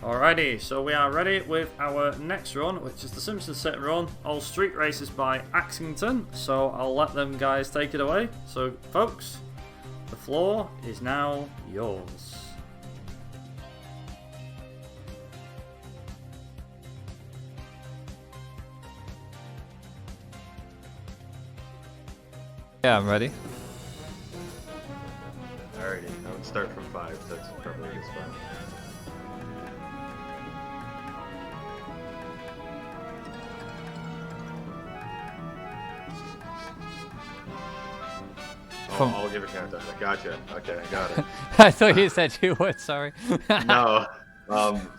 Alrighty, so we are ready with our next run, which is the Simpsons set run, all street races by Axington. So I'll let them guys take it away. So folks, the floor is now yours. Yeah, I'm ready. Alrighty, I would start from 5, so that's probably a good spot. I'll give a countdown. Gotcha. Okay, I got it. I thought you said you would, sorry. No.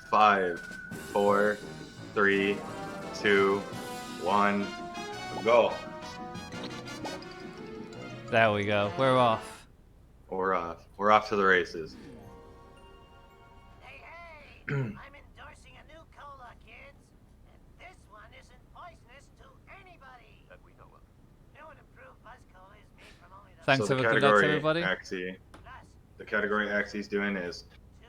5, 4, 3, 2, 1, go. There we go. We're off. We're off. We're off to the races. Hey, I'm endorsing a new cola, kids. And this one isn't poisonous to anybody. That we know of. New and improved Buzz Cola is made from only the... Thanks So for the good luck to category everybody. the category Axie's doing is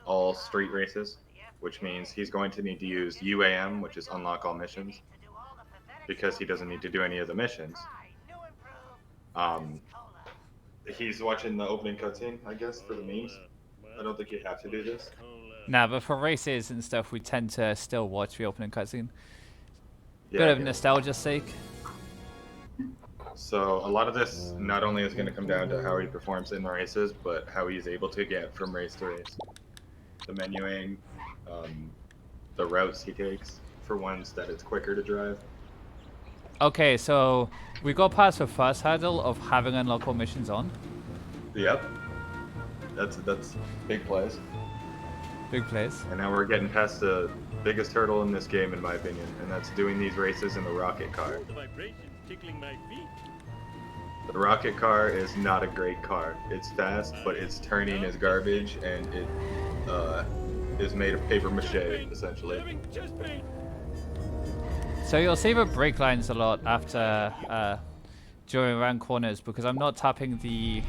all street races, which means he's going to need to use UAM, which is unlock all missions, because he doesn't need to do any of the missions. He's watching the opening cutscene, I guess, for the memes. I don't think you have to do this. Nah, but for races and stuff, we tend to still watch the opening cutscene. Yeah, Bit of yeah. nostalgia's sake. So a lot of this not only is going to come down to how he performs in the races, but how he's able to get from race to race. The menuing, the routes he takes for ones that it's quicker to drive. Okay, so we got past the first hurdle of having unlock all missions on. Yep. That's big plays. Big place. And now we're getting past the biggest hurdle in this game, in my opinion, and that's doing these races in the rocket car. The vibrations tickling my feet. The rocket car is not a great car. It's fast, but its turning is garbage, and it is made of paper mache, essentially. Having chest pain. So you'll see the brake lines a lot after during around corners because I'm not tapping the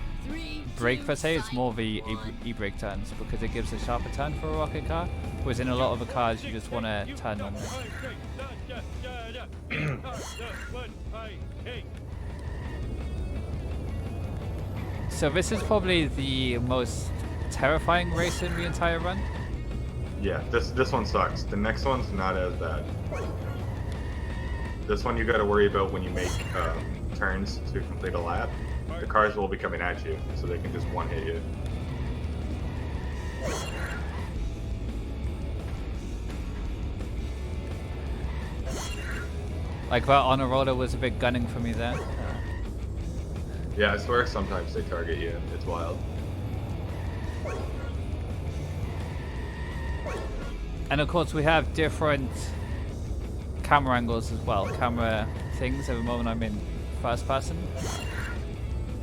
brake per se, it's more the e-brake turns because it gives a sharper turn for a rocket car, whereas in a lot of the cars you just want to turn normally. So this is probably the most terrifying race in the entire run. Yeah, this one sucks. The next one's not as bad. This one you got to worry about when you make turns to complete a lap. The cars will be coming at you, so they can just one-hit you. Like that honor roller was a bit gunning for me there. Yeah, I swear sometimes they target you. It's wild. And of course we have different camera angles as well, camera things. At the moment I'm in first person.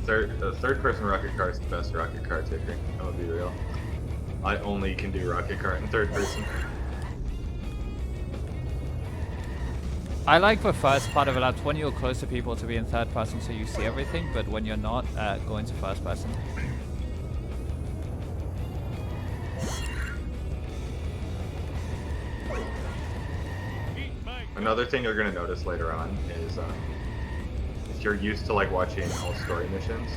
Third person rocket car is the best rocket car taker. I'm gonna be real. I only can do rocket car in third person. I like the first part of it, that's when you're close to people to be in third person so you see everything, but when you're not, go into first person. Another thing you're gonna notice later on is if you're used to like watching all story missions,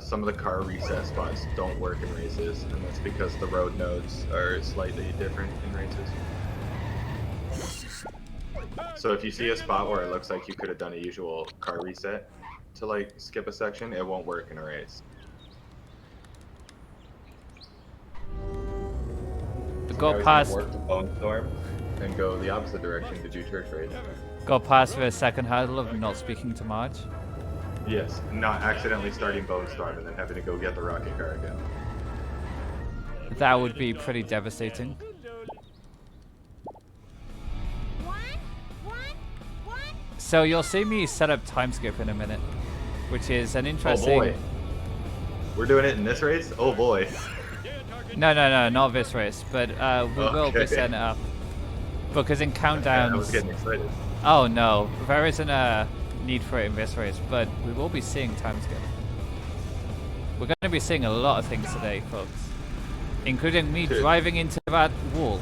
some of the car reset spots don't work in races, and that's because the road nodes are slightly different in races. So if you see a spot where it looks like you could have done a usual car reset to like skip a section, it won't work in a race. Go past. Work the Bone Storm and go the opposite direction to do church race. Go past the second hurdle of not speaking to Marge. Yes, not accidentally starting Bone Storm and then having to go get the rocket car again. That would be pretty devastating. So you'll see me set up time skip in a minute, which is an interesting... Oh boy. We're doing it in this race? Oh boy. No, not this race, but we will be setting it up. Because in countdowns... I was getting excited. Oh no, there isn't a need for it in this race, but we will be seeing time skip. We're going to be seeing a lot of things today, folks. including me driving into that wall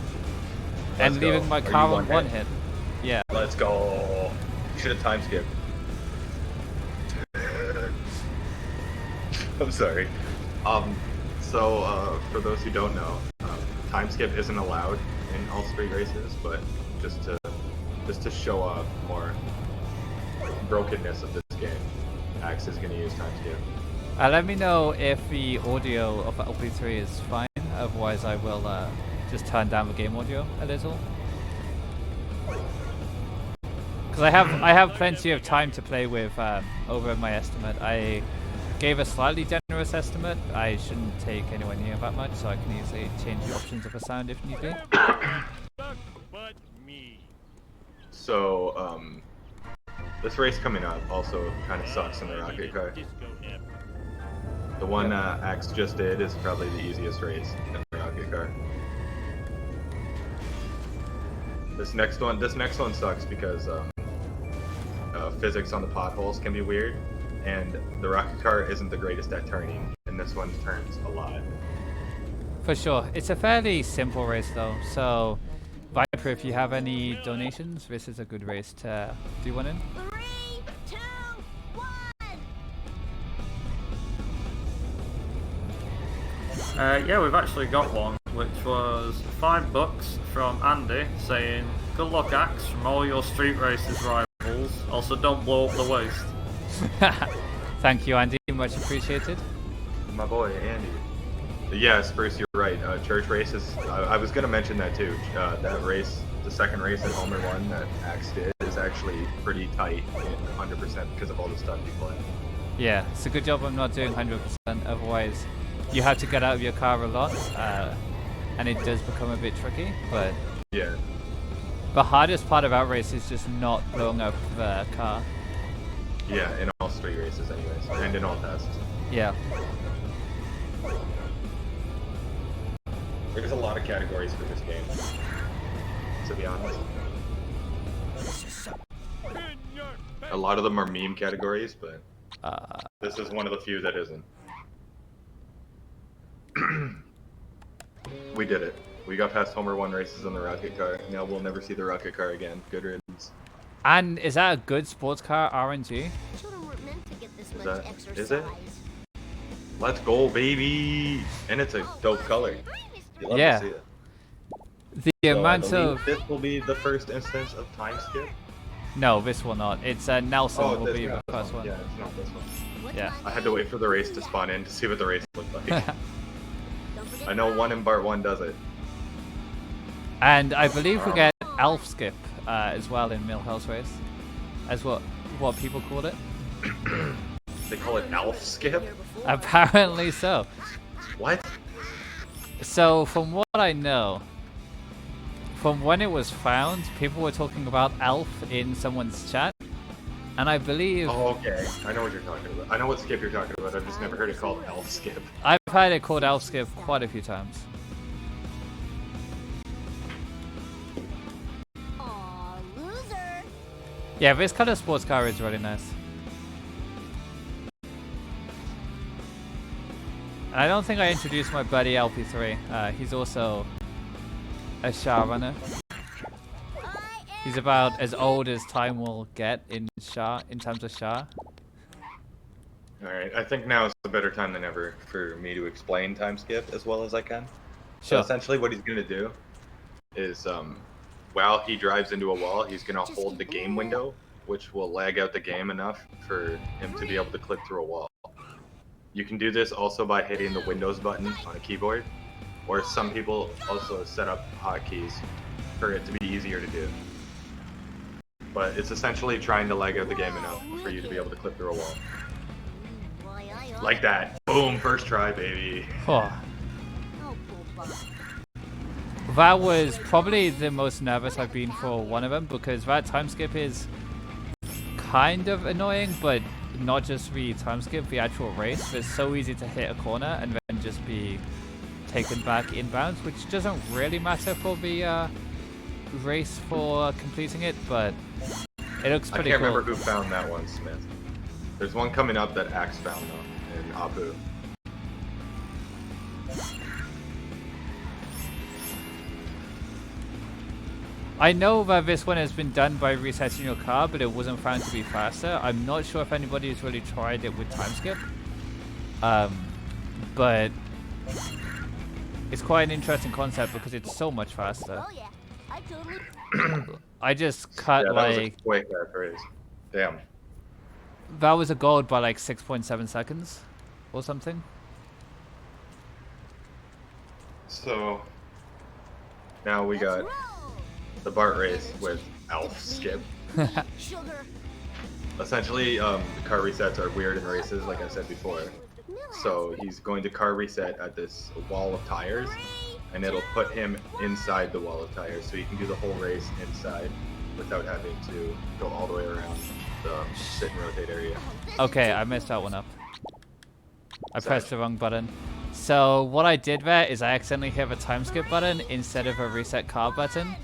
and go. leaving my Are you car one on one hit? hit. Yeah. Let's go. You should have time skipped. I'm sorry. For those who don't know, time skip isn't allowed in all street races, but just to show off more brokenness of this game, Axe is going to use time skip. Let me know if the audio of LP3 is fine, otherwise I will just turn down the game audio a little. Because I have plenty of time to play with over my estimate. I gave a slightly generous estimate. I shouldn't take anywhere near that much, so I can easily change the options of the sound if need be. But me. So, this race coming up also kind of sucks in the rocket car. Disco amp. The one Axe just did is probably the easiest race in the rocket car. This next one sucks because physics on the potholes can be weird, and the rocket car isn't the greatest at turning, and this one turns a lot. For sure. It's a fairly simple race though, so Viper, if you have any donations, this is a good race to do one in. 3, 2, 1. Yeah, we've actually got one, which was $5 from Andy saying, "Good luck, Axe, from all your street races rivals. Also, don't blow up the waste." Thank you, Andy. Much appreciated. My boy, Andy. Yeah, Spruce, you're right. Church races, I was going to mention that too. That race, the second race at Homer 1 that Axe did, is actually pretty tight in 100% because of all the stuff you play. Yeah, it's a good job I'm not doing 100%, otherwise you have to get out of your car a lot, and it does become a bit tricky, but Yeah. the hardest part of our race is just not blowing up the car. Yeah, in all street races anyways, and in all tests. Yeah. There's a lot of categories for this game, to be honest. A lot of them are meme categories, but this is one of the few that isn't. We did it. We got past Homer 1 races in the rocket car. Now we'll never see the rocket car again. Good riddance. And is that a good sports car RNG? Children weren't meant to get this Is much that- exercise. is it? Let's go, baby! And it's a dope color. You love Yeah. to see it. The So I amount believe of... this will be the first instance of time skip. No, this will not. It's Nelson will that's be the not this first one. Yeah, it's not this one. What Yeah. time I had to wait for the race to spawn in to see what the race looked like. Don't forget I know time. one in Bart 1 does it. And I believe we get Elf Skip as well in Millhouse Race, as what people called it. They call it Elf Skip? Apparently so. What? So from what I know, from when it was found, people were talking about Elf in someone's chat, and I believe Oh, okay. I know what you're talking about. I know what skip you're talking about. I've just never heard it called Elf Skip. I've heard it called Elf Skip quite a few times. Aw, loser. Yeah, this kind of sports car is really nice. And I don't think I introduced my buddy LP3. He's also a Shah runner. He's about as old as time will get in Shah, in terms of Shah. Alright, I think now is a better time than ever for me to explain time skip as well as I can. So Sure. essentially what he's going to do is, while he drives into a wall, he's going to hold the game window, which will lag out the game enough for him to be able to click through a wall. You can do this also by hitting the Windows button on a keyboard, or some people also set up hotkeys for it to be easier to do. But it's essentially trying to lag out the game enough for you to be able to clip through a wall. Why, I ought Like that. Boom, first try, baby. Oh, Oh, poor bug. that was probably the most nervous I've been for one of them, because that time skip is kind of annoying, but not just the time skip, the actual race. It's so easy to hit a corner and then just be taken back inbounds, which doesn't really matter for the race for completing it, but it looks I pretty can't cool. remember who found that one, Smith. There's one coming up that Axe found though, in Apu. I know that this one has been done by resetting your car, but it wasn't found to be faster. I'm not sure if anybody has really tried it with time skip. But it's quite an interesting concept because it's so much faster. Oh yeah, I totally. I just cut Yeah, that was a like quick race. Damn. that was a gold by like 6.7 seconds or something. So now we got the Bart race with Alf Skip. Sugar. Essentially, the car resets are weird in races, like I said before. So he's going to car reset at this wall of tires, and it'll put him inside the wall of tires, so he can do the whole race inside without having to go all the way around the sit and rotate area. Okay, I messed that one up. I pressed the wrong button. So what I did there is I accidentally hit the time skip button instead of a reset car button,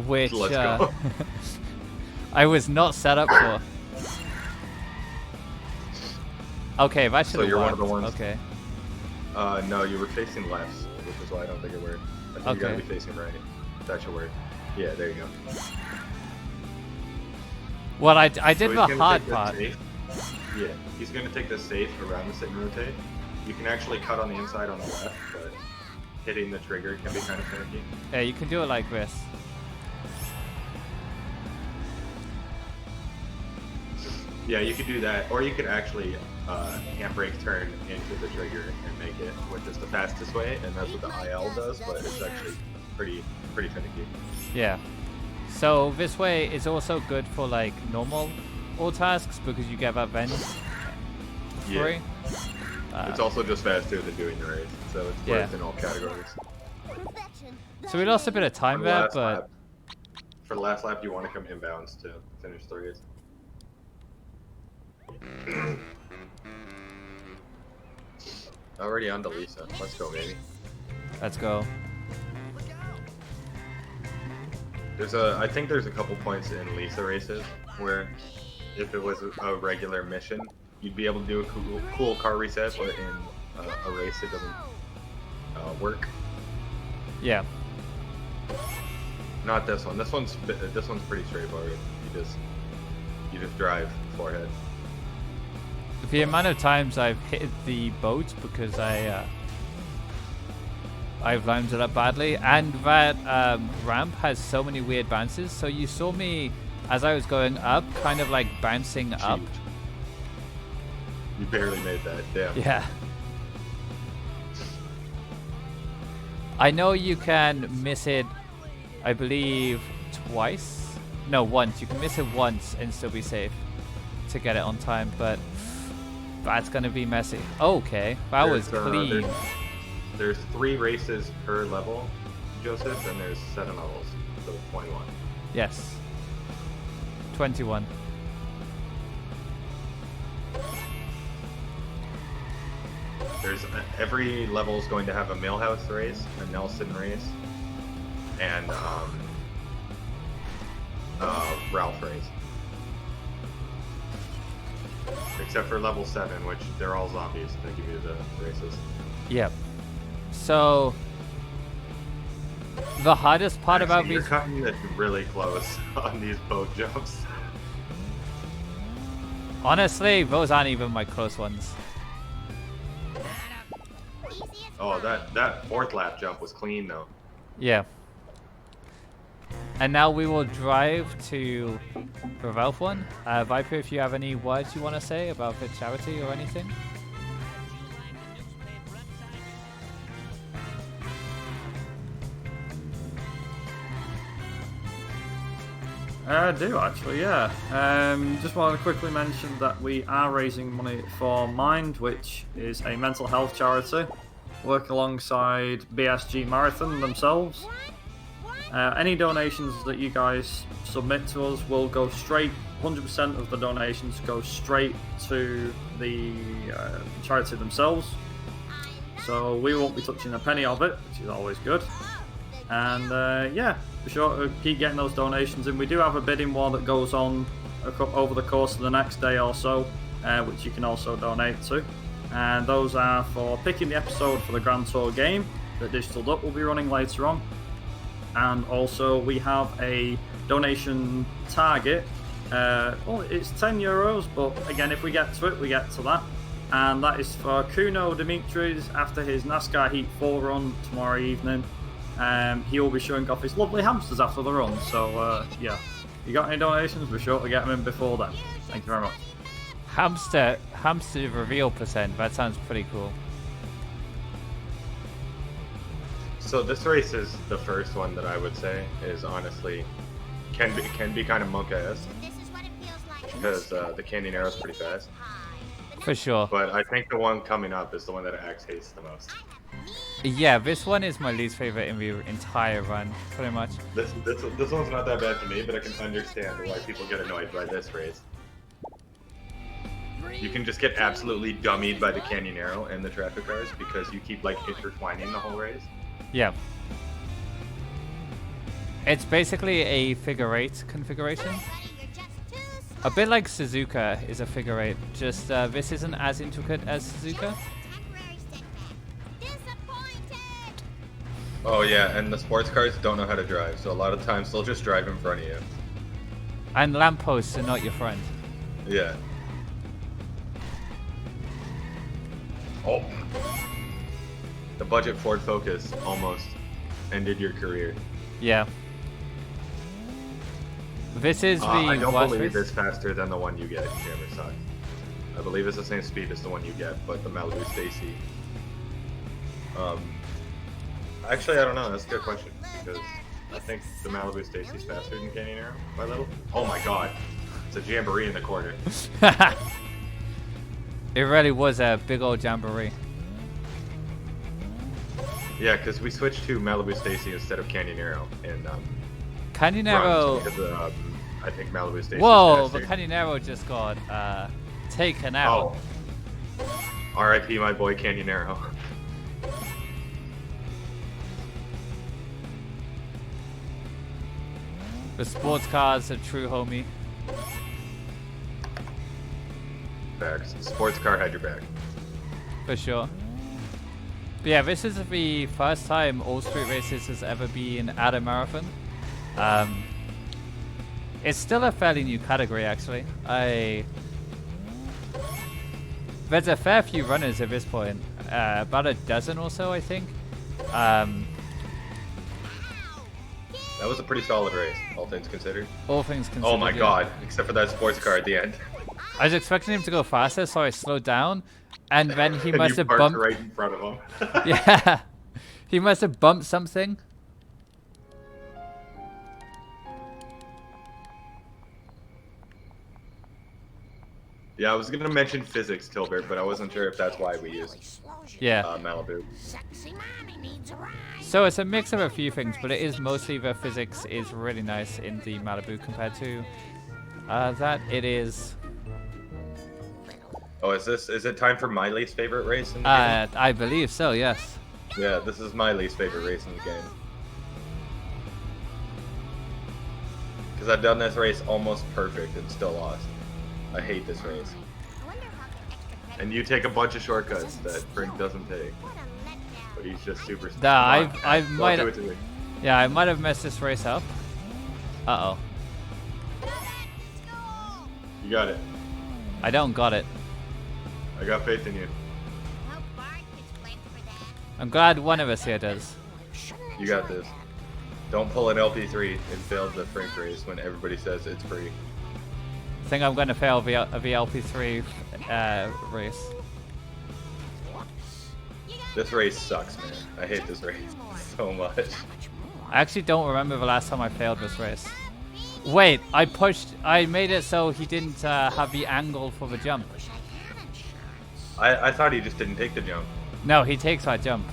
which Let's go. I was not set up for. Okay, that should So have you're worked. one of the ones. Okay. No, you were facing left, which is why I don't think it worked. I think you gotta be facing right. That should work. Yeah, there you go. Well, I did So he's the gonna hard take the part. safe. Yeah, he's gonna take the safe around the sit and rotate. You can actually cut on the inside on the left, but hitting the trigger can be kind of finicky. Yeah, you can do it like this. Yeah, you could do that, or you could actually handbrake turn into the trigger and make it, which is the fastest way, and that's what the IL does, but it's actually pretty finicky. Yeah. So this way is also good for like normal all tasks because you get that vent free. It's also just faster than doing the race, so it's worth Yeah. in all categories. Perfection. So we lost a bit of time For the there, last but lap- for the last lap, you want to come inbounds to finish the race. Already on to Lisa. Let's go, baby. let's go. I think there's a couple points in Lisa races where if it was a regular mission, you'd be able to do a cool car reset, but in a race it doesn't work. Yeah. Not this one. This one's pretty straightforward. You just drive forehead. The amount of times I've hit the boat because I've landed it up badly, and that ramp has so many weird bounces. So you saw me as I was going up, kind of like bouncing up. You barely made that. Damn. Yeah. I know you can miss it, I believe, twice. No, once. You can miss it once and still be safe to get it on time, but that's gonna be messy. Okay, that was clean. There's 3 races per level, Joseph, and there's 7 levels, so 21. Yes. 21. There's every level is going to have a Millhouse race, a Nelson race, and Ralph race. Except for level 7, which they're all zombies that give you the races. Yep. So the hardest part about You're these cutting it really close on these boat jumps. honestly, those aren't even my close ones. Oh, that 4th lap jump was clean though. Yeah. And now we will drive to the Ralph one. Viper, if you have any words you want to say about the charity or anything? I do actually, yeah. Just want to quickly mention that we are raising money for Mind, which is a mental health charity, work alongside BSG Marathon themselves. Any donations that you guys submit to us will go straight, 100% of the donations go straight to the charity themselves. So we won't be touching a penny of it, which is always good. And yeah, be sure to keep getting those donations in. We do have a bidding war that goes on over the course of the next day or so, which you can also donate to. And those are for picking the episode for the Grand Tour game that Digital Duck will be running later on. and also we have a donation target. Well, it's €10, but again, if we get to it, we get to that. And that is for Kuno Dimitris after his NASCAR Heat 4 run tomorrow evening. He will be showing off his lovely hamsters after the run. So, yeah. You got any donations? We're sure to get them in before then. Thank you very much. Hamster reveal %. That sounds pretty cool. So this race is the first one that I would say is honestly can be kind of monk-esque because the Canyon Arrow is pretty fast. For sure. But I think the one coming up is the one that Axe hates the most. Yeah, this one is my least favorite in the entire run, pretty much. This one's not that bad to me, but I can understand why people get annoyed by this race. You can just get absolutely dummied by the Canyon Arrow and the traffic cars because you keep like intertwining the whole race. Yeah. It's basically a figure 8 configuration. A bit like Suzuka is a figure 8, just this isn't as intricate as Suzuka. Oh yeah, and the sports cars don't know how to drive, so a lot of times they'll just drive in front of you. And lampposts are not your friend. Yeah. Oh. The budget Ford Focus almost ended your career. Yeah. This is the I don't worst believe race. it's faster than the one you get in Jammerstock. I believe it's the same speed as the one you get, but the Malibu Stacy. Actually, I don't know. That's a good question because I think the Malibu Stacy's faster than Canyon Arrow by a little. Oh my god, it's a jamboree in the corner. It really was a big old jamboree. Yeah, because we switched to Malibu Stacy instead of Canyon Arrow, and Canyon Arrow. because, I think Malibu Stacy. Whoa, but Canyon Arrow just got taken out. Oh. R.I.P. my boy Canyon Arrow. The sports car's a true homie. Facts. Sports car had your back. For sure. But yeah, this is the first time All Street Races has ever been at a marathon. It's still a fairly new category, actually. There's a fair few runners at this point. About a dozen or so, I think. That was a pretty solid race, all things considered. All things considered. Oh my yeah. god, except for that sports car at the end. I was expecting him to go faster, so I slowed down. And then he And must you have parked bumped... right in front of him. Yeah. He must have bumped something. Yeah, I was gonna mention physics, Tilbert, but I wasn't sure if that's why we used Malibu. So it's a mix of a few things, but it is mostly the physics is really nice in the Malibu compared to that it is. Oh, is it time for my least favorite race in the game? I believe so, yes. Yeah, this is my least favorite race in the game. Because I've done this race almost perfect and still lost. I hate this race. And you take a bunch of shortcuts that Brink doesn't take. But he's just super smart. I might have. Yeah, I might have messed this race up. Uh-oh. You got it. I don't got it. I got faith in you. I'm glad one of us here does. You got this. Don't pull an LP3 and fail the Frank race when everybody says it's free. I think I'm going to fail the LP3 race. This race sucks, man. I hate this race so much. I actually don't remember the last time I failed this race. Wait, I made it so he didn't have the angle for the jump. I thought he just didn't take the jump. No, he takes that jump.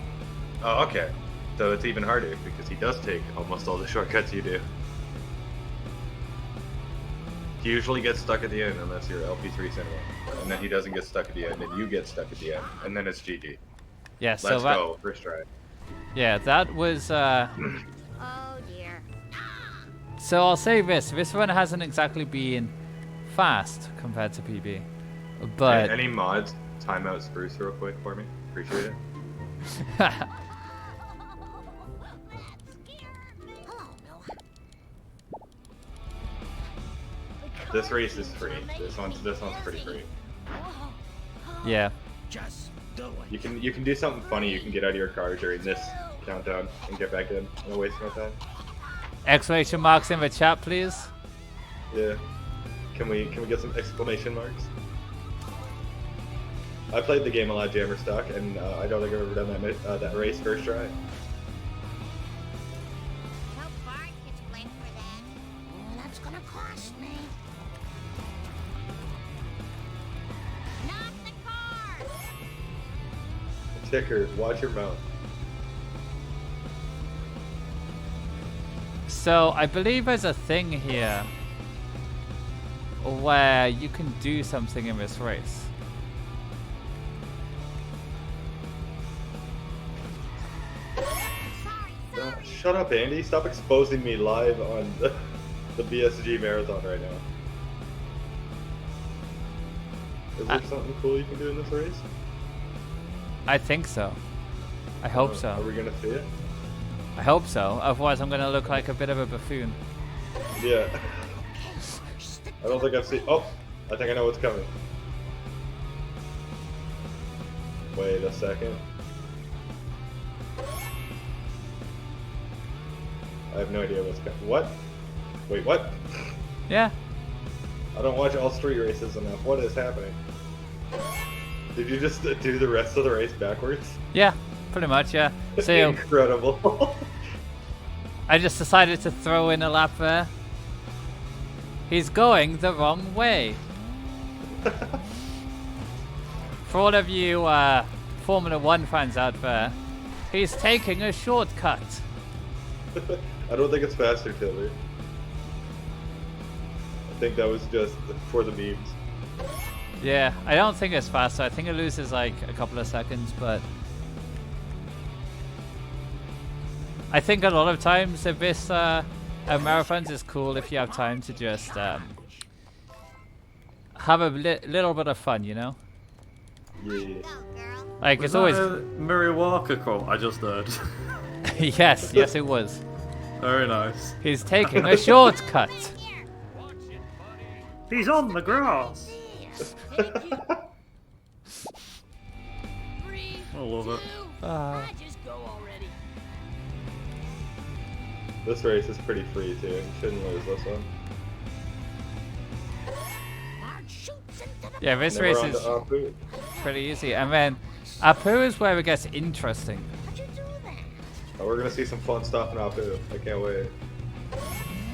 Oh, okay. So it's even harder because he does take almost all the shortcuts you do. He usually gets stuck at the end unless you're LP3 cinema. And then he doesn't get stuck at the end and you get stuck at the end. And then it's GG. Yeah, so Let's go. First try. Yeah, that was... Oh dear. So I'll say this. This one hasn't exactly been fast compared to PB. But... Any mods? Time out Spruce real quick for me. Appreciate it. This race is free. This one's pretty free. Yeah. Just do it. You can do something funny. You can get out of your car during this countdown and get back in. No waste my time. Exclamation marks in the chat, please. Yeah. Can we get some exclamation marks? I played the game a lot, Jammer Stock, and I don't think I've ever done that race first try. No Bart gets blamed for that. Oh, that's gonna cost me. Not the car! Ticker, watch your mouth. So I believe there's a thing here where you can do something in this race. Shut up, Andy. Stop exposing me live on the BSG marathon right now. Is there something cool you can do in this race? I think so. I hope Are so. we gonna see it? I hope so. Otherwise, I'm gonna look like a bit of a buffoon. Yeah. I don't think I've seen. Oh, I think I know what's coming. Wait a second. I have no idea what's coming. What? Wait, what? Yeah. I don't watch all street races enough. What is happening? Did you just do the rest of the race backwards? Yeah. Pretty much. Yeah. So Incredible. I just decided to throw in a lap there. He's going the wrong way. For all of you Formula 1 fans out there, he's taking a shortcut. I don't think it's faster, Tilly. I think that was just for the memes. Yeah, I don't think it's faster. I think it loses like a couple of seconds, but I think a lot of times if this marathons is cool if you have time to just have a little bit of fun, you know? Yeah. Like Was it's that always a Murray Walker quote I just heard? yes, it was. Very nice. He's taking a shortcut. He's on the grass. I love it. This race is pretty free too. You shouldn't lose this one. Yeah, this Never race on is to Apu. pretty easy. And then Apu is where it gets interesting. Oh, we're gonna see some fun stuff in Apu. I can't wait.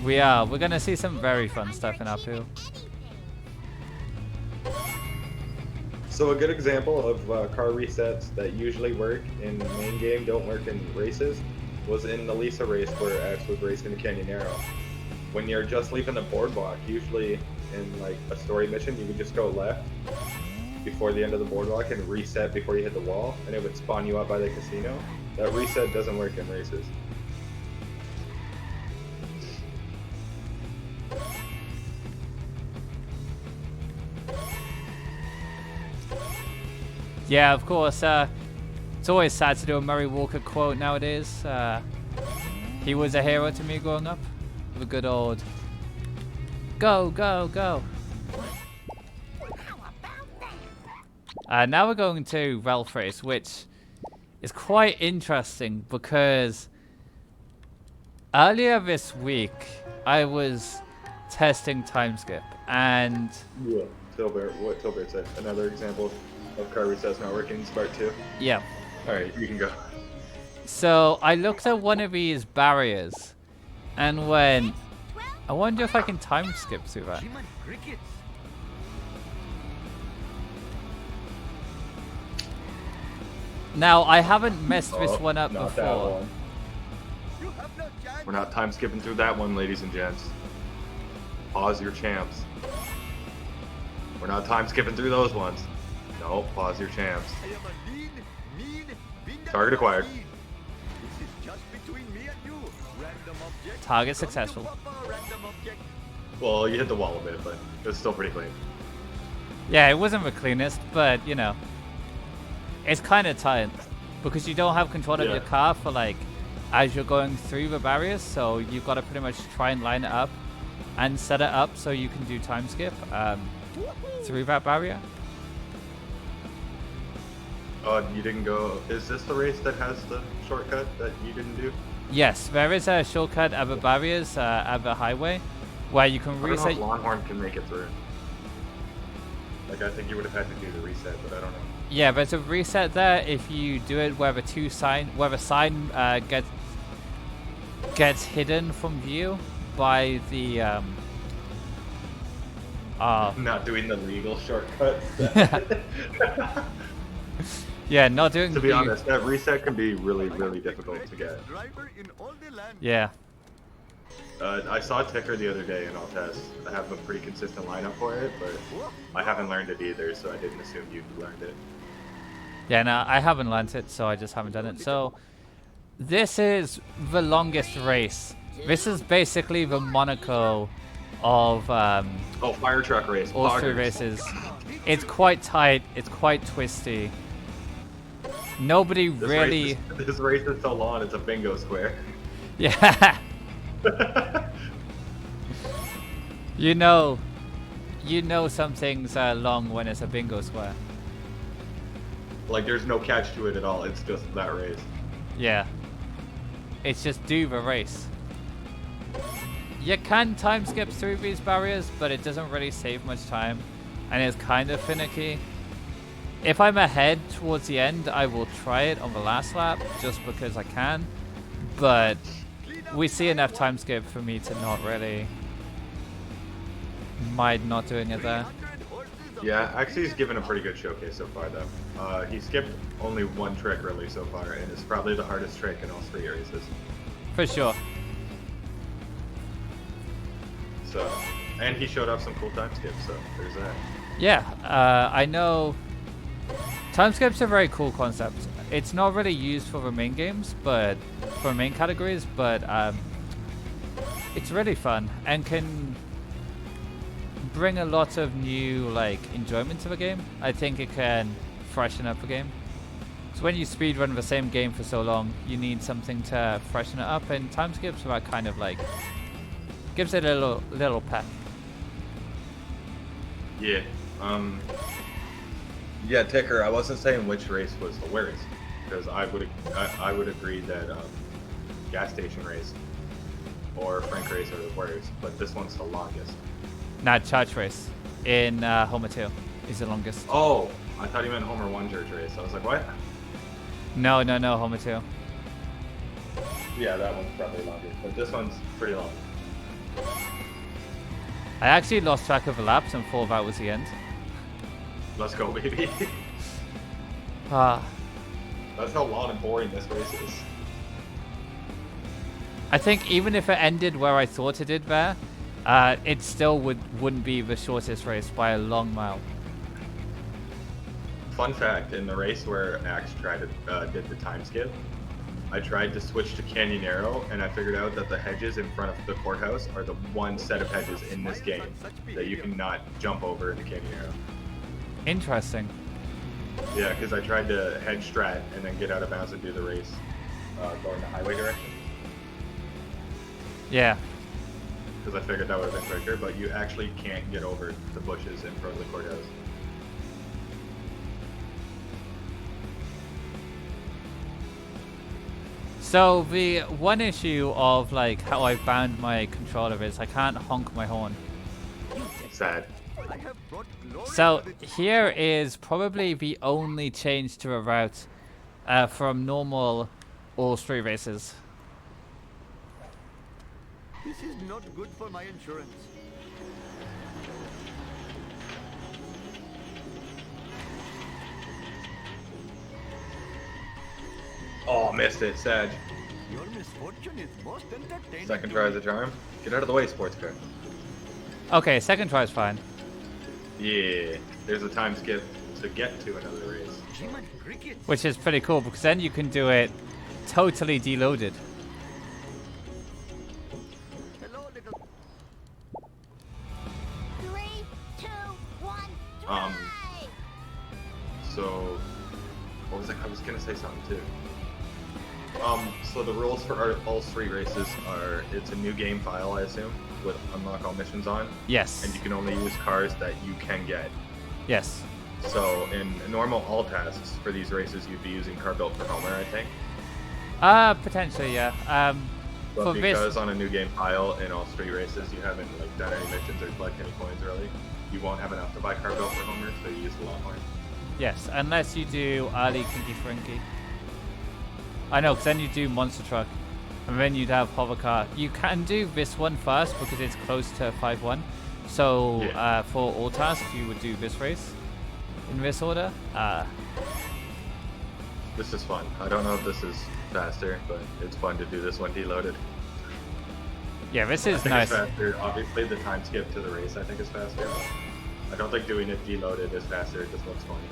We are. We're gonna see some very fun stuff in Apu. So a good example of car resets that usually work in the main game, don't work in races, was in the Lisa race where Axe was racing the Canyonero. When you're just leaving the boardwalk, usually in like a story mission, you would just go left before the end of the boardwalk and reset before you hit the wall, and it would spawn you up by the casino. That reset doesn't work in races. Yeah, of course. It's always sad to do a Murray Walker quote nowadays. He was a hero to me growing up. The good old go, go, go. Now we're going to Ralph race, which is quite interesting because earlier this week I was testing timeskip and Yeah, Tilbert, what Tilbert said. Another example of car resets not working in Spark 2. yeah. Alright, you can go. So I looked at one of these barriers and went, I wonder if I can time skip through that. Now I haven't messed this one up Not that before. one. We're not time skipping through that one, ladies and gents. Pause your champs. We're not time skipping through those ones. No, pause your champs. Target acquired. Target successful. Well, you hit the wall a bit, but it was still pretty clean. Yeah, it wasn't the cleanest, but you know, it's kind of tight because you don't have control of Yeah. your car for like as you're going through the barriers, so you've got to pretty much try and line it up and set it up so you can do time skip through that barrier. Oh, you didn't go. Is this the race that has the shortcut that you didn't do? Yes, there is a shortcut at the barriers at the highway where you can I don't know reset. if Longhorn can make it through. Like, I think you would have had to do the reset, but I don't know. Yeah, there's a reset there if you do it where the sign gets hidden from view by the Not doing the legal shortcuts. yeah, not doing. To be honest, that reset can be really, really difficult to get. Yeah. I saw Ticker the other day in all tests. I have a pretty consistent lineup for it, but I haven't learned it either, so I didn't assume you'd learned it. Yeah, no, I haven't learnt it, so I just haven't done it. So, this is the longest race. This is basically the Monaco of Oh, fire truck race. all three races. It's quite tight. It's quite twisty. Nobody really. This race is so long. It's a bingo square. Yeah. You know some things are long when it's a bingo square. Like, there's no catch to it at all. It's just that race. Yeah. It's just do the race. You can time skip through these barriers, but it doesn't really save much time, and it's kind of finicky. If I'm ahead towards the end, I will try it on the last lap, just because I can, but we see enough time skip for me to not really mind not doing it there. Yeah, actually, he's given a pretty good showcase so far, though. He skipped only one trick, really, so far, and it's probably the hardest trick in all three races. For sure. So, and he showed off some cool time skips, so there's that. Yeah, I know time skips are a very cool concept. It's not really used for the main games, but for main categories, but it's really fun and can bring a lot of new enjoyment to the game. I think it can freshen up the game. So when you speedrun the same game for so long, you need something to freshen it up, and time skips are that kind of gives it a little pep. Yeah. Yeah, Ticker, I wasn't saying which race was the worst, because I would agree that gas station race or Frank race are the worst, but this one's the longest. Nah, church race in Homer 2 is the longest. Oh, I thought you meant Homer 1 church race. I was like, what? No, Homer 2. Yeah, that one's probably longer, but this one's pretty long. I actually lost track of the laps and thought that was the end. Let's go, baby. Ah. That's how long and boring this race is. I think even if it ended where I thought it did there, it still wouldn't be the shortest race by a long mile. Fun fact, in the race where Axe did the time skip, I tried to switch to Canyonero, and I figured out that the hedges in front of the courthouse are the one set of hedges in this game that you cannot jump over into Canyonero. Interesting. Yeah, because I tried to hedge strat and then get out of bounds and do the race going the highway direction. Yeah. Because I figured that would have been quicker, but you actually can't get over the bushes in front of the courthouse. So the one issue of how I bound my controller is I can't honk my horn. Sad. So here is probably the only change to a route from normal all street races. This is not good for my insurance. Oh, missed it, Sag. Your misfortune is most entertaining. Second try is a charm. Get out of the way, sports car. Okay, second try is fine. Yeah, there's a time skip to get to another race. Which is pretty cool because then you can do it totally deloaded. Hello, little. 3, 2, 1, drive! So, what was I was gonna say something too. So the rules for all street races are: it's a new game file, I assume, with unlock all missions on. Yes. And you can only use cars that you can get. Yes. So in normal all tasks for these races, you'd be using car built for Homer, I think. Potentially, yeah. But For because this, on a new game file in all street races, you haven't like done any missions or collected any coins really, you won't have enough to buy car built for Homer, so you use a lot more. yes, unless you do early Kinky Frinky. I know, because then you do Monster Truck, and then you'd have Hover Car. You can do this one first because it's close to 5-1. So Yeah. for all tasks, you would do this race in this order. This is fun. I don't know if this is faster, but it's fun to do this one deloaded. Yeah, this I is think nice. it's faster. Obviously, the time skip to the race I think is faster. I don't think doing it deloaded is faster. It just looks funny.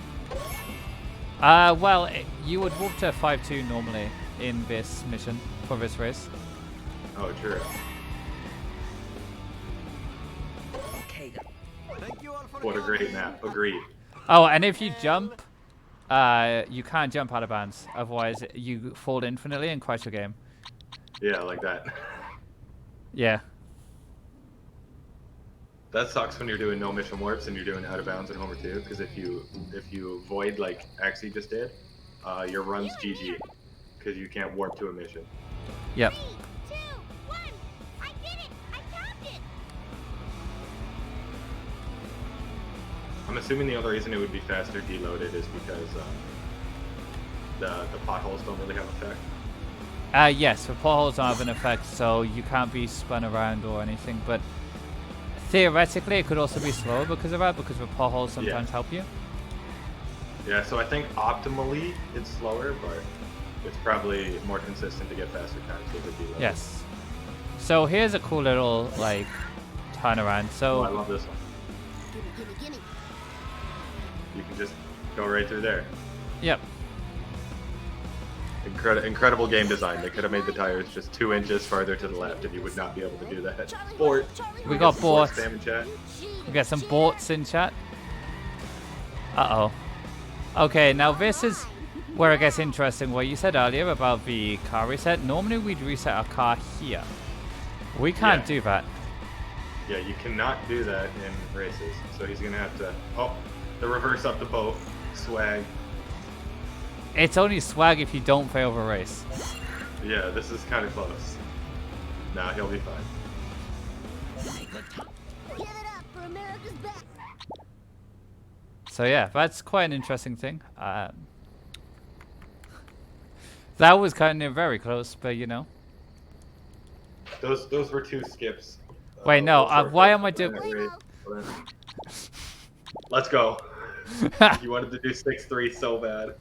Well, you would walk to 5-2 normally in this mission for this race. Oh, true. Thank you all for What a great coming. map. Agreed. Oh, and if you jump, you can't jump out of bounds. Otherwise, you fall infinitely and crash your game. Yeah, like that. Yeah. That sucks when you're doing no mission warps and you're doing out of bounds in Homer 2, because if you void like Axie just did, your run's GG, because you can't warp to a mission. Yep. 3, 2, 1. I did it. I topped it. I'm assuming the other reason it would be faster deloaded is because the potholes don't really have effect. Yes, the potholes don't have an effect, so you can't be spun around or anything, but theoretically it could also be slower because of that, because the potholes sometimes help you. Yeah, so I think optimally it's slower, but it's probably more consistent to get faster times with the deload. Yes. So here's a cool little, like, turnaround. Oh, So, I love this one. Gimme, gimme, gimme. You can just go right through there. yep. Incredible game design. They could have made the tires just 2 inches farther to the left, and you would not be able to do that. Sport. We got Sport bots. spam in chat. We got some bots in chat. Uh-oh. Okay, now this is where it gets interesting. What you said earlier about the car reset. Normally we'd reset our car here. We can't Yeah. do that. Yeah, you cannot do that in races. So he's gonna have to. Oh, the reverse up the boat. Swag. It's only swag if you don't fail the race. Yeah, this is kind of close. Nah, he'll be fine. Give it up for America's best. So yeah, that's quite an interesting thing. That was kind of very close, but you know. Those were 2 skips. Wait, no. Short Why cuts am I for doing? that race. Let's go. You wanted to do 6-3 so bad.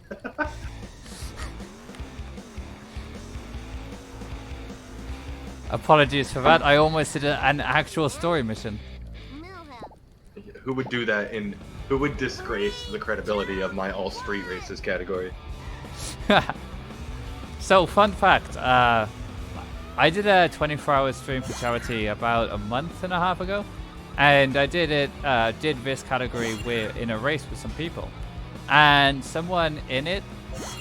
Apologies for that. I almost did an actual story mission. Millhouse. Who would do that in? Who would disgrace the credibility of my all street races category? So, fun fact. I did a 24-hour stream for charity about a month and a half ago, and I did this category in a race with some people, and someone in it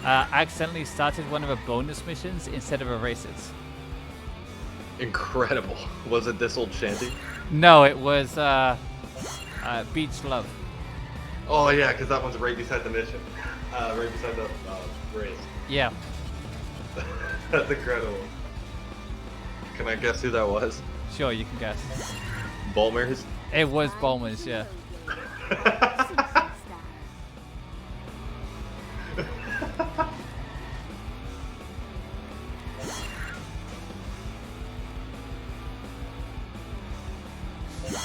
accidentally started one of the bonus missions instead of the races. Incredible. Was it this old shanty? No, it was Beach Love. Oh yeah, because that one's right beside the mission. Right beside the race. Yeah. That's incredible. Can I guess who that was? Sure, you can guess. Bulmers? It was Bowman's, yeah.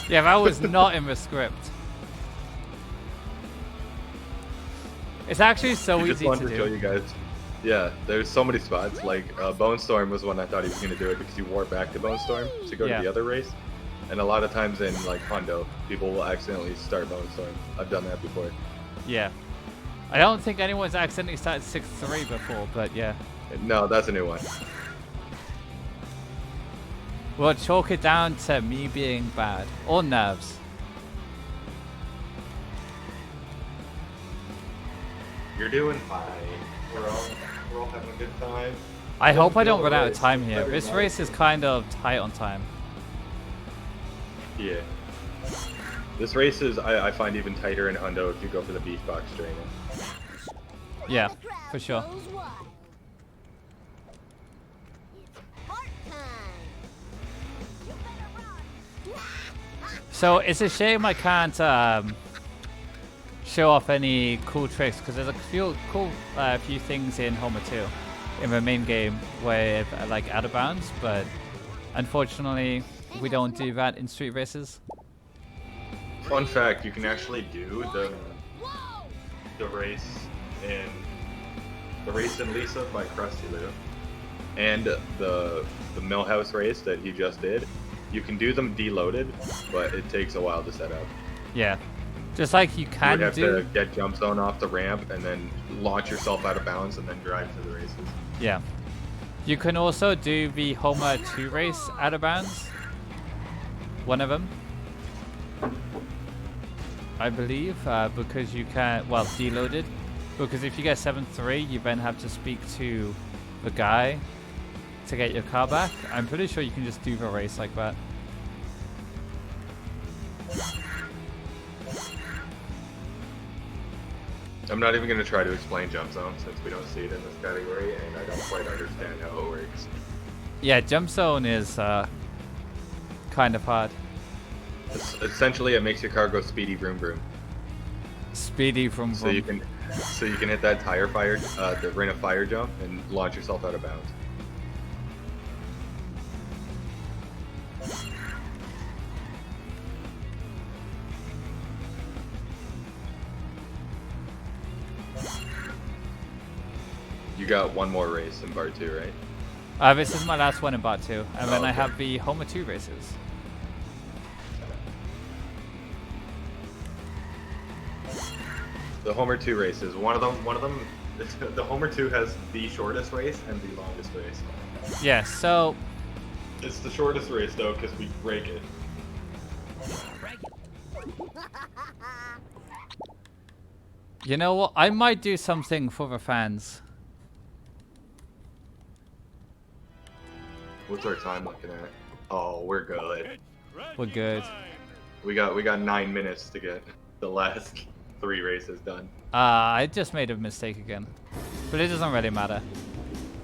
Yeah, that was not in the script. It's actually so I just easy wanted to to show do. you guys. Yeah, there's so many spots. Like Bone Storm was one I thought he was gonna do it because you warp back to Bone Storm to go Yeah. to the other race. And a lot of times in like Hondo, people will accidentally start Bone Storm. I've done that before. Yeah. I don't think anyone's accidentally started 6-3 before, but yeah. No, that's a new one. We'll chalk it down to me being bad. Or nerves. You're doing fine. We're all having a good time. I hope I don't run out of time here. This race is kind of tight on time. Yeah. This race is, I find, even tighter in Hundo if you go for the beef box training. Yeah, for sure. So it's a shame I can't show off any cool tricks because there's a few things in Homer 2 in the main game with like out of bounds, but unfortunately we don't do that in street races. Fun fact: you can actually do the race in Lisa by Krusty Lou, and the Millhouse race that he just did. You can do them deloaded, but it takes a while to set up. Yeah, just like you can you have to get jump zone off the ramp and then launch yourself out of bounds and then drive to the races. Yeah, you can also do the Homer 2 race out of bounds. One of them, I believe, because you can, well, deloaded, because if you get 7-3, you then have to speak to the guy to get your car back. I'm pretty sure you can just do the race like that. I'm not even going to try to explain jump zone since we don't see it in this category and I don't quite understand how it works. Yeah, jump zone is kind of hard. Essentially, it makes your car go speedy vroom vroom. Speedy vroom vroom. So you can hit that tire fire, the ring of fire jump, and launch yourself out of bounds. You got one more race in Bar 2, right? This is my last one in Bar 2, and then I have the Homer 2 races. The Homer 2 races. One of them. The Homer 2 has the shortest race and the longest race. Yeah, so it's the shortest race though, because we break it. You know what? I might do something for the fans. What's our time looking at? Oh, we're good. We're good. We got 9 minutes to get the last 3 races done. I just made a mistake again, but it doesn't really matter.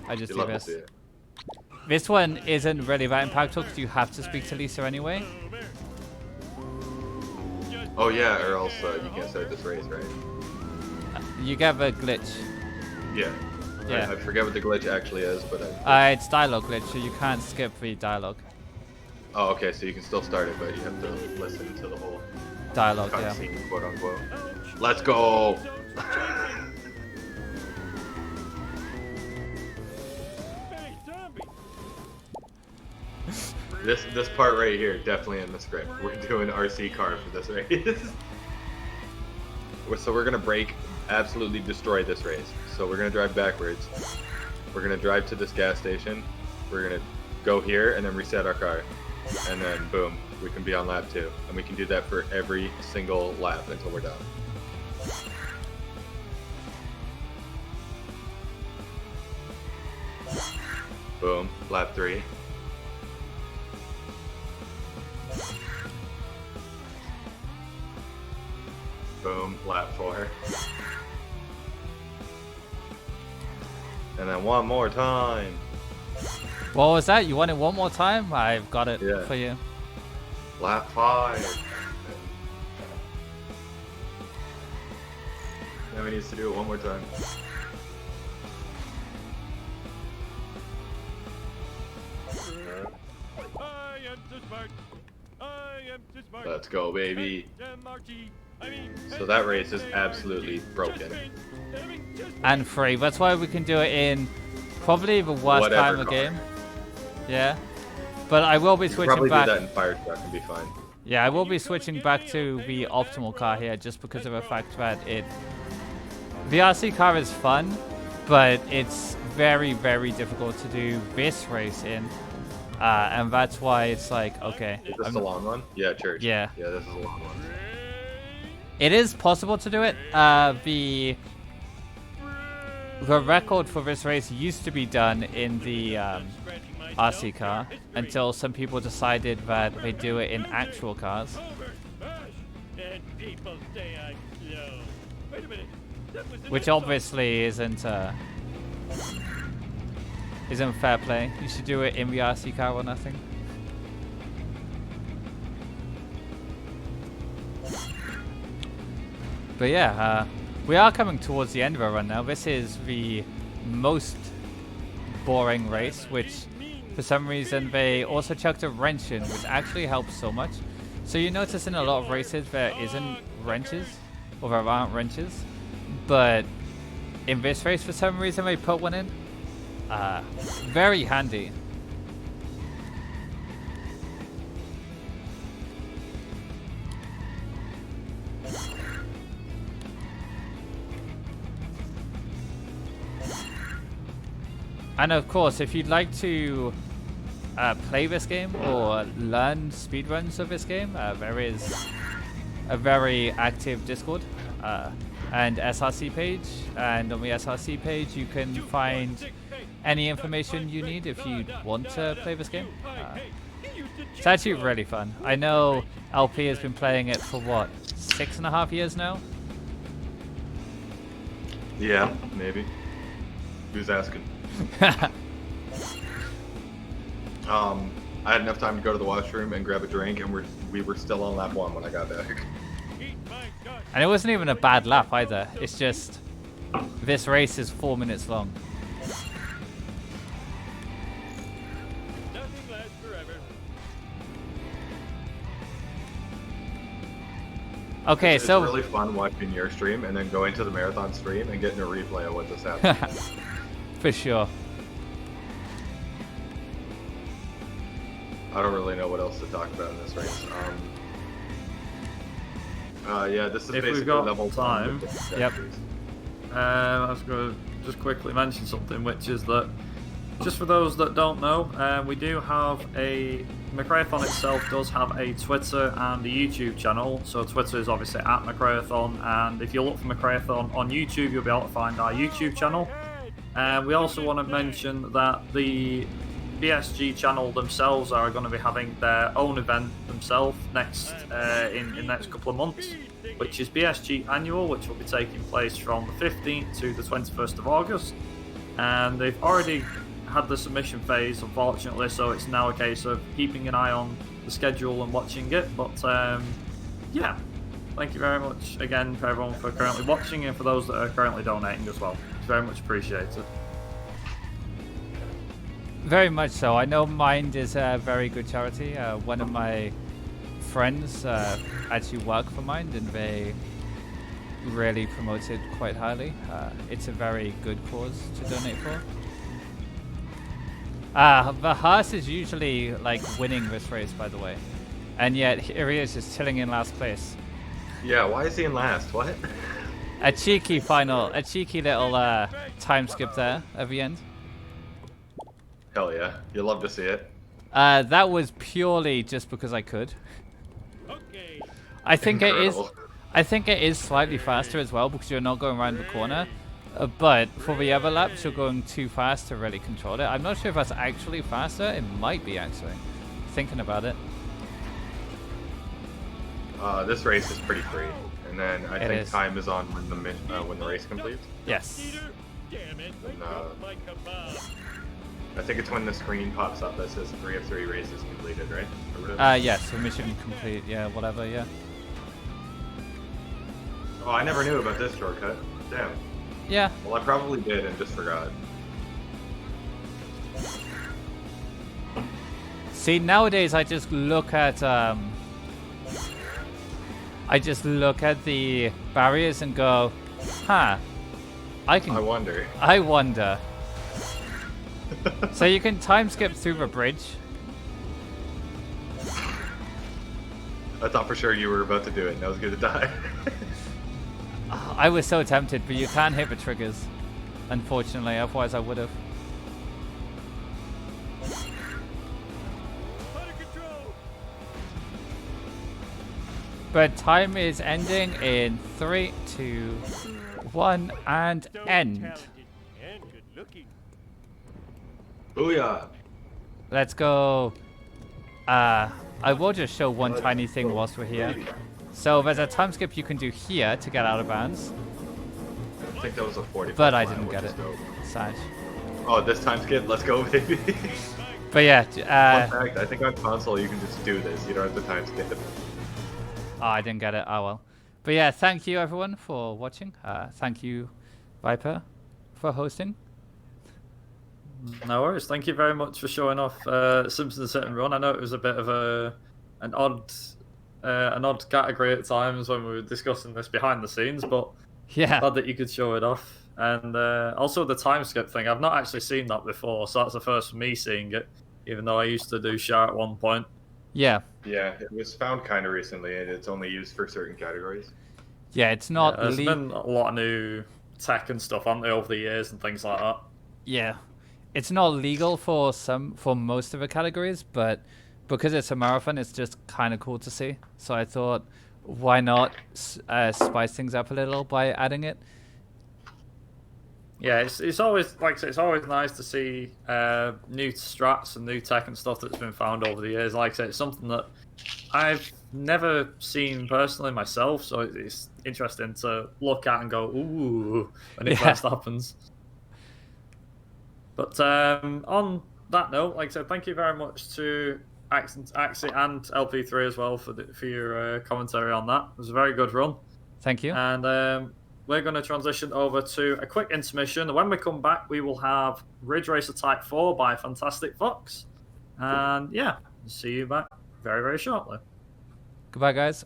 I just do this. This one isn't really that impactful because you have to speak to Lisa anyway. Oh yeah, or else you can't start this race, right? You get the glitch. Yeah. I forget what the glitch actually is, but it's dialogue glitch, so you can't skip the dialogue. Oh, okay, so you can still start it, but you have to listen to the whole dialogue, cutscene, quote unquote. Let's go! This part right here, definitely in the script. We're doing RC car for this race. So we're gonna break, absolutely destroy this race. So we're gonna drive backwards. We're gonna drive to this gas station. We're gonna go here and then reset our car. And then boom, we can be on lap 2. And we can do that for every single lap until we're done. Boom, lap 3. Boom, lap 4. And then one more time. What was that? You want it one more time? I've got it for you. Lap 5. Now we need to do it one more time. Let's go, baby. So that race is absolutely broken. And free. That's why we can do it in probably the worst time of the game. Yeah. But I will be switching probably back. Do that in fire truck and be fine. Yeah, I will be switching back to the optimal car here just because of the fact that the RC car is fun, but it's very, very difficult to do this race in. And that's why it's like, okay. Is this a long one? Yeah, church. Yeah. Yeah, this is a long one. It is possible to do it. the record for this race used to be done in the RC car until some people decided that they do it in actual cars. Which obviously isn't fair play. You should do it in the RC car or nothing. But yeah, we are coming towards the end of our run now. This is the most boring race, which for some reason they also chucked a wrench in, which actually helps so much. So you notice in a lot of races there isn't wrenches, or there aren't wrenches. But in this race, for some reason, they put one in. Very handy. And of course, if you'd like to play this game or learn speedruns of this game, there is a very active Discord and SRC page. And on the SRC page, you can find any information you need if you want to play this game. It's actually really fun. I know LP has been playing it for what, 6.5 years now? Yeah, maybe. Who's asking? I had enough time to go to the washroom and grab a drink, and we were still on lap 1 when I got back. And it wasn't even a bad lap either. It's just this race is 4 minutes long. Nothing lasts forever. Okay, it's so really fun watching your stream and then going to the marathon stream and getting a replay of what just happened. for sure. I don't really know what else to talk about in this race. Yeah, this is If basically we've got level time. Yep. I was going to just quickly mention something, which is that, just for those that don't know, we do have McRaeathon itself does have a Twitter and a YouTube channel. So Twitter is obviously at McRaeathon, and if you look for McRaeathon on YouTube, you'll be able to find our YouTube channel. We also want to mention that the BSG channel themselves are going to be having their own event themselves next in the next couple of months, which is BSG Annual, which will be taking place from the 15th to the 21st of August. And they've already had the submission phase, unfortunately, so it's now a case of keeping an eye on the schedule and watching it. But yeah, thank you very much again for everyone for currently watching, and for those that are currently donating as well. It's very much appreciated. Very much so. I know Mind is a very good charity. One of my friends actually work for Mind, and they really promote it quite highly. It's a very good cause to donate for. The Haas is usually like winning this race, by the way, and yet here he is just chilling in last place. Yeah, why is he in last? What? A cheeky little time skip there at the end. Hell yeah, you love to see it. That was purely just because I could. Okay. I think Incredible. it is slightly faster as well because you're not going around the corner. But for the other laps, you're going too fast to really control it. I'm not sure if that's actually faster. It might be, actually. Thinking about it. This race is pretty free, and then I think is. time is on when the race completes. Yes. Damn it. And, My kebab. I think it's when the screen pops up that says 3 of 3 races completed, right? Or whatever. Yes, so mission complete. Yeah, whatever, yeah. Oh, I never knew about this shortcut. Damn. Yeah. Well, I probably did and just forgot. See, nowadays I just look at the barriers and go, huh, I wonder. So you can time skip through the bridge. I thought for sure you were about to do it and I was going to die. I was so tempted, but you can't hit the triggers, unfortunately, otherwise I would have. Out of control. But time is ending in 3, 2, 1, and end. looking. Booyah! Let's go. I will just show one tiny thing whilst we're here. So there's a time skip you can do here to get out of bounds. I think that was a 40. But I didn't get it. Sad. Oh, this time skip? Let's go, baby. But yeah, Fun fact, I think on console you can just do this. You don't have to time skip. oh, I didn't get it. Oh well. But yeah, thank you everyone for watching. Thank you, Viper, for hosting. No worries. Thank you very much for showing off Simpsons Hit and Run. I know it was a bit of an odd category at times when we were discussing this behind the scenes, but Yeah. glad that you could show it off. And also the time skip thing. I've not actually seen that before, so that's the first for me seeing it, even though I used to do Share at one point. Yeah. Yeah, it was found kind of recently, and it's only used for certain categories. Yeah, it's not. There's been a lot of new tech and stuff, haven't there, over the years and things like that. Yeah, it's not legal for most of the categories, but because it's a marathon, it's just kind of cool to see. So I thought, why not spice things up a little by adding it? Yeah, it's always like I say, it's always nice to see new strats and new tech and stuff that's been found over the years. Like I say, it's something that I've never seen personally myself, so it's interesting to look at and go, ooh, when it first happens. But on that note, like I said, thank you very much to Axie and LP3 as well for your commentary on that. It was a very good run. Thank you. And we're going to transition over to a quick intermission. When we come back, we will have Ridge Racer Type 4 by Fantastic Fox. And yeah, see you back very, very shortly. Goodbye, guys.